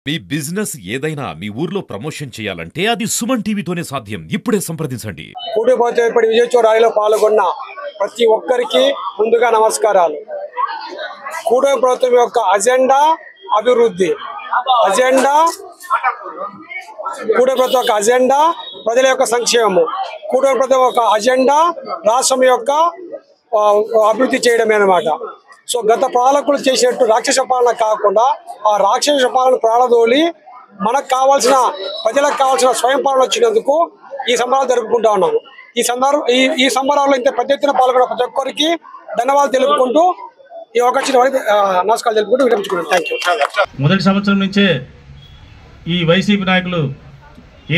మీ business ఏదైనా మీ ఊర్లో promotion చేయాలంటే అది సుమన్ టీవీతోనే సాధ్యం. ఇప్పుడే సంప్రదించండి. కూడిపోతేపడి విజయోత్సవ ర్యాలీలో పాల్గొన్న ప్రతి ఒక్కరికి ముందుగా నమస్కారాలు. కూటమి ప్రభుత్వం యొక్క అజెండా అభివృద్ధి, కూటమి ప్రభుత్వం యొక్క అజెండా ప్రజల యొక్క సంక్షేమము, కూటమి ప్రభుత్వం యొక్క అజెండా రాష్ట్రం యొక్క అభివృద్ధి చేయడమే అన్నమాట. సో గత పాలకులు చేసినట్టు రాక్షస పాలన కాకుండా ఆ రాక్షస పాలన ప్రాణదోలి మనకు కావాల్సిన ప్రజలకు కావాల్సిన స్వయం పాలన వచ్చినందుకు ఈ సంబరాలు జరుపుకుంటా ఉన్నాము. ఈ సంబరాల్లో ఇంత పెద్ద ఎత్తున పాల్గొన్న ప్రతి ఒక్కరికి ధన్యవాదాలు తెలుపుకుంటూ ఈ అవకాశం నమస్కారాలు తెలుపుకుంటూ విరమించుకున్నాను. Thank you. మొదటి సంవత్సరం నుంచే ఈ వైసీపీ నాయకులు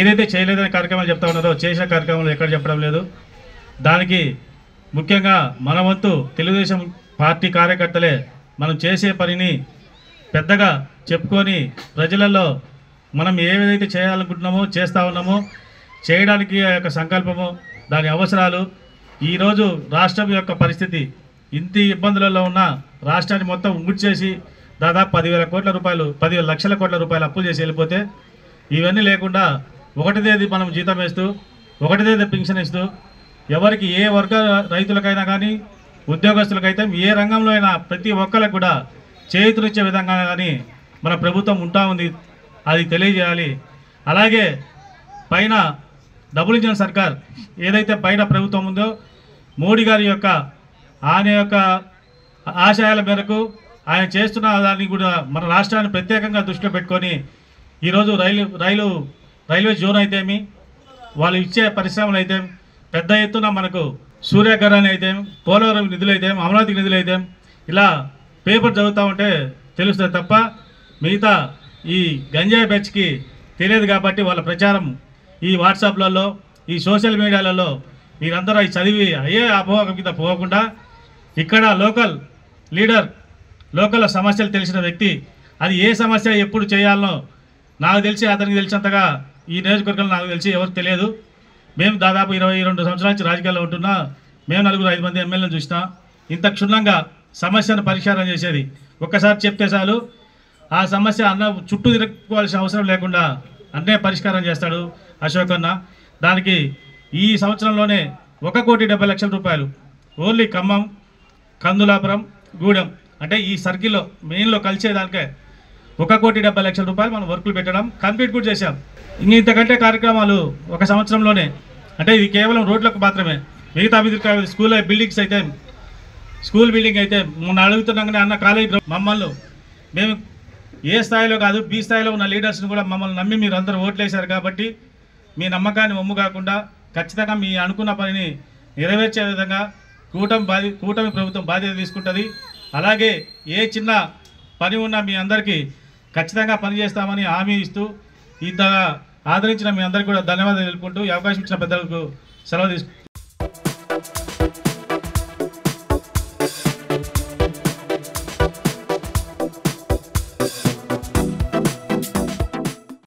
ఏదైతే చేయలేదనే కార్యక్రమాలు చెప్తా ఉన్నారో చేసిన కార్యక్రమాలు ఎక్కడ చెప్పడం లేదు. దానికి ముఖ్యంగా మన వంతు తెలుగుదేశం పార్టీ కార్యకర్తలే మనం చేసే పనిని పెద్దగా చెప్పుకొని ప్రజలలో మనం ఏదైతే చేయాలనుకుంటున్నామో చేస్తూ ఉన్నామో చేయడానికి ఆ యొక్క సంకల్పము, దాని అవసరాలు, ఈరోజు రాష్ట్రం యొక్క పరిస్థితి ఇంత ఇబ్బందులలో ఉన్న రాష్ట్రాన్ని మొత్తం ముడిచేసి దాదాపు 10,000 కోట్ల రూపాయలు 10,000 లక్షల కోట్ల రూపాయలు అప్పులు చేసి వెళ్ళిపోతే ఇవన్నీ లేకుండా ఒకటిదేది మనం జీతం వేస్తూ ఒకటిదేది పింఛన్ ఇస్తూ ఎవరికి ఏ వర్గ రైతులకైనా కానీ ఉద్యోగస్తులకైతే ఏ రంగంలో అయినా ప్రతి ఒక్కరికి కూడా చేతులిచ్చే విధంగా కానీ మన ప్రభుత్వం ఉంటా ఉంది. అది తెలియజేయాలి. అలాగే పైన డబుల్ ఇంజన్ సర్కార్ ఏదైతే పైన ప్రభుత్వం ఉందో మోడీ గారి యొక్క ఆయన యొక్క ఆశయాల మేరకు ఆయన చేస్తున్న దాన్ని కూడా మన రాష్ట్రాన్ని ప్రత్యేకంగా దృష్టిలో పెట్టుకొని ఈరోజు రైల్వే జోన్ అయితేమి, వాళ్ళు ఇచ్చే పరిశ్రమలు అయితే పెద్ద ఎత్తున మనకు సూర్యగ్రహణం అయితే, పోలవరం నిధులు అయితే, అమరావతి నిధులు అయితే ఇలా పేపర్ చదువుతూ ఉంటే తెలుస్తుంది తప్ప మిగతా ఈ గంజాయి బ్యాచ్కి తెలియదు. కాబట్టి వాళ్ళ ప్రచారం ఈ వాట్సాప్లలో ఈ సోషల్ మీడియాలలో మీరందరూ అవి చదివి అయ్యే అపోహ మీద పోకుండా ఇక్కడ లోకల్ లీడర్, లోకల్ సమస్యలు తెలిసిన వ్యక్తి అది ఏ సమస్య ఎప్పుడు చేయాలనో నాకు తెలిసి అతనికి తెలిసినంతగా ఈ నియోజకవర్గంలో నాకు తెలిసి ఎవరికి తెలియదు. మేము దాదాపు 22 సంవత్సరాల నుంచి రాజకీయాల్లో ఉంటున్నా. మేము 4-5 మంది ఎమ్మెల్యేలను చూసినా ఇంత క్షుణ్ణంగా సమస్యను పరిష్కారం చేసేది ఒక్కసారి చెప్తే చాలు ఆ సమస్య అన్న చుట్టూ తిరగవలసిన అవసరం లేకుండా అన్నే పరిష్కారం చేస్తాడు అశోక్ అన్న. దానికి ఈ సంవత్సరంలోనే 1,70,00,000 రూపాయలు ఓన్లీ ఖమ్మం, కందులాపురం, గూడెం అంటే ఈ సర్కిల్లో మెయిన్లో కలిసేదానికే 1,70,00,000 రూపాయలు మనం వర్కులు పెట్టడం కంప్లీట్ కూడా చేశాం. ఇంతకంటే కార్యక్రమాలు ఒక సంవత్సరంలోనే అంటే ఇది కేవలం రోడ్లకు మాత్రమే. మిగతా స్కూల్ బిల్డింగ్స్ అయితే స్కూల్ బిల్డింగ్ అయితే మొన్న అడుగుతున్నాగానే అన్న కాలేజీ మమ్మల్ని మేము ఏ స్థాయిలో కాదు బి స్థాయిలో ఉన్న లీడర్స్ని కూడా మమ్మల్ని నమ్మి మీరు అందరూ ఓట్లేశారు కాబట్టి మీ నమ్మకాన్ని ఒమ్ము కాకుండా ఖచ్చితంగా మీ అనుకున్న పనిని నెరవేర్చే విధంగా కూటమి ప్రభుత్వం బాధ్యత తీసుకుంటుంది. అలాగే ఏ చిన్న పని ఉన్నా మీ అందరికీ ఖచ్చితంగా పనిచేస్తామని హామీ ఇస్తూ ఇంతగా ఆదరించిన మీ అందరికీ కూడా ధన్యవాదాలు తెలుపుకుంటూ ఈ అవకాశం ఇచ్చిన పెద్దలకు సెలవు